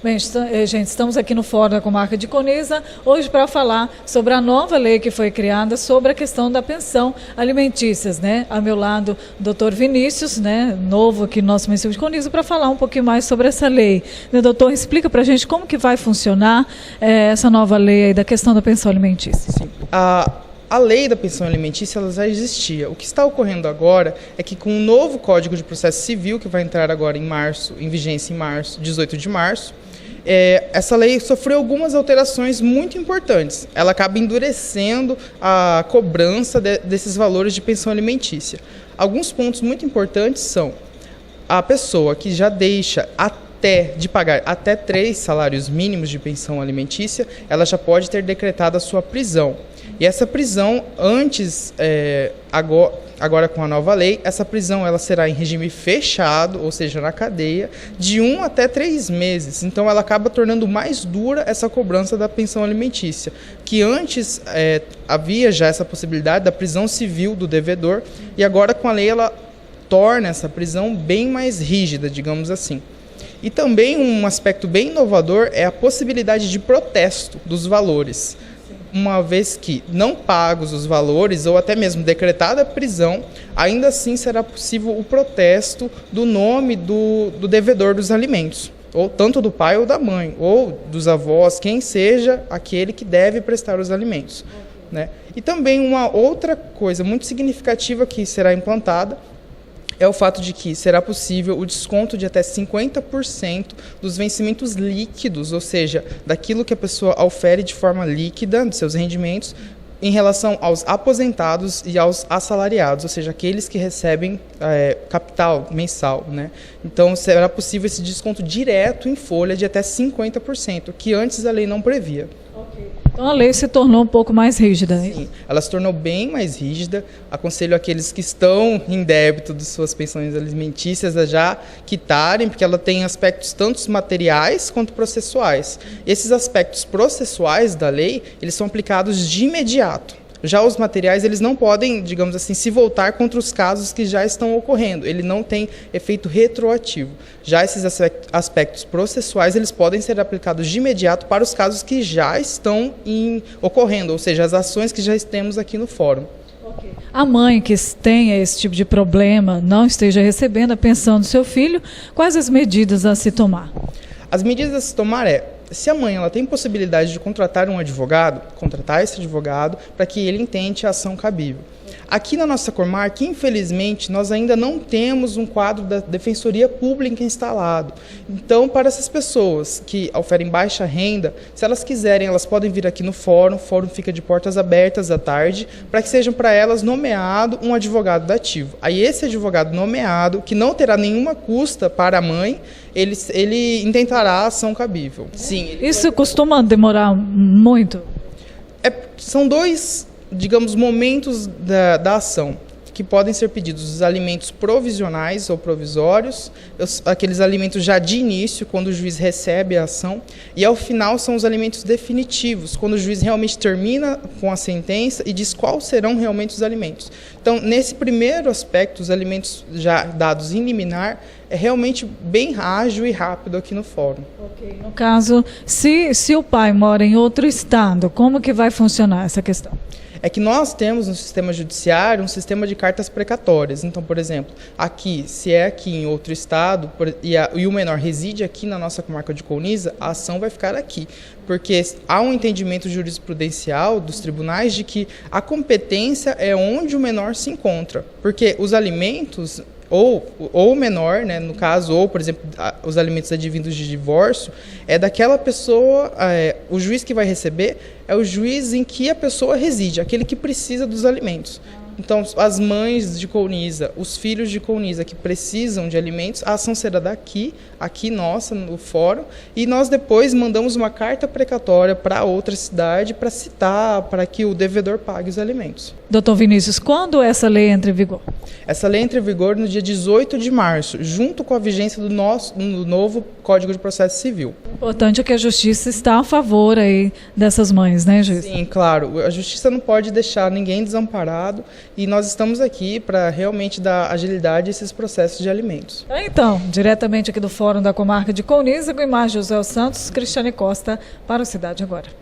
Bem, gente, estamos aqui no Fórum da Comarca de Coniza, hoje para falar sobre a nova lei que foi criada sobre a questão da pensão alimentícia, né? Ao meu lado, o doutor Vinícius, né, novo aqui no nosso município de Coniza, para falar um pouquinho mais sobre essa lei. Doutor, explica para a gente como que vai funcionar essa nova lei aí da questão da pensão alimentícia. Sim. A lei da pensão alimentícia ela já existia. O que está ocorrendo agora é que com o novo Código de Processo Civil, que vai entrar agora em vigência em março, 18 de março, essa lei sofreu algumas alterações muito importantes. Ela acaba endurecendo a cobrança desses valores de pensão alimentícia. Alguns pontos muito importantes são a pessoa que já deixa de pagar até 3 salários mínimos de pensão alimentícia, ela já pode ter decretado a sua prisão. E essa prisão, agora com a nova lei, essa prisão ela será em regime fechado, ou seja, na cadeia, de 1 até 3 meses. Então, ela acaba tornando mais dura essa cobrança da pensão alimentícia, que antes havia já essa possibilidade da prisão civil do devedor, e agora com a lei ela torna essa prisão bem mais rígida, digamos assim. E também um aspecto bem inovador é a possibilidade de protesto dos valores. Uma vez que não pagos os valores ou até mesmo decretada a prisão, ainda assim será possível o protesto do nome do devedor dos alimentos, ou tanto do pai ou da mãe, ou dos avós, quem seja aquele que deve prestar os alimentos, né? E também uma outra coisa muito significativa que será implantada é o fato de que será possível o desconto de até 50% dos vencimentos líquidos, ou seja, daquilo que a pessoa ofere de forma líquida, dos seus rendimentos, em relação aos aposentados e aos assalariados, ou seja, aqueles que recebem capital mensal, né? Então, será possível esse desconto direto em folha de até 50%, que antes a lei não previa. Então a lei se tornou um pouco mais rígida. Sim, ela se tornou bem mais rígida. Aconselho aqueles que estão em débito de suas pensões alimentícias a já quitarem, porque ela tem aspectos tanto materiais quanto processuais. Esses aspectos processuais da lei, eles são aplicados de imediato. Já os materiais, eles não podem, digamos assim, se voltar contra os casos que já estão ocorrendo. Ele não tem efeito retroativo. Já esses aspectos processuais, eles podem ser aplicados de imediato para os casos que já estão ocorrendo, ou seja, as ações que já temos aqui no fórum. Okay. A mãe que tenha esse tipo de problema, não esteja recebendo a pensão do seu filho, quais as medidas a se tomar? As medidas a se tomar se a mãe ela tem possibilidade de contratar um advogado, contratar esse advogado para que ele intente a ação cabível. Aqui na nossa comarca, infelizmente, nós ainda não temos um quadro da Defensoria Pública instalado. Então, para essas pessoas que oferem baixa renda, se elas quiserem, elas podem vir aqui no fórum. O fórum fica de portas abertas à tarde, para que sejam para elas nomeado um advogado dativo. Aí esse advogado nomeado, que não terá nenhuma custa para a mãe, ele intentará a ação cabível. Sim. Isso costuma demorar muito? São dois, digamos, momentos da ação, que podem ser pedidos os alimentos provisionais ou provisórios, aqueles alimentos já de início, quando o juiz recebe a ação, e ao final são os alimentos definitivos, quando o juiz realmente termina com a sentença e diz quais serão realmente os alimentos. Então, nesse primeiro aspecto, os alimentos já dados em liminar, é realmente bem ágil e rápido aqui no fórum. Okay. No caso, se o pai mora em outro estado, como que vai funcionar essa questão? É que nós temos no sistema judiciário um sistema de cartas precatórias. Então, por exemplo, aqui, se é aqui em outro estado e o menor reside aqui na nossa comarca de Coniza, a ação vai ficar aqui. Porque há um entendimento jurisprudencial dos tribunais de que a competência é onde o menor se encontra. Porque os alimentos, ou o menor, né, no caso, ou, por exemplo, os alimentos advindos de divórcio, é daquela pessoa, o juiz que vai receber é o juiz em que a pessoa reside, aquele que precisa dos alimentos. Então, as mães de Coniza, os filhos de Coniza que precisam de alimentos, a ação será daqui, aqui nossa, no fórum, e nós depois mandamos uma carta precatória para outra cidade para citar, para que o devedor pague os alimentos. Doutor Vinícius, quando essa lei entra em vigor? Essa lei entra em vigor no dia 18 de março, junto com a vigência do novo Código de Processo Civil. O importante é que a Justiça está a favor aí dessas mães, né, juiz? Sim, claro. A Justiça não pode deixar ninguém desamparado. e nós estamos aqui para realmente dar agilidade a esses processos de alimentos. Então, diretamente aqui do Fórum da Comarca de Coniza, com imagens José Santos, Cristiane Costa, para o Cidade Agora.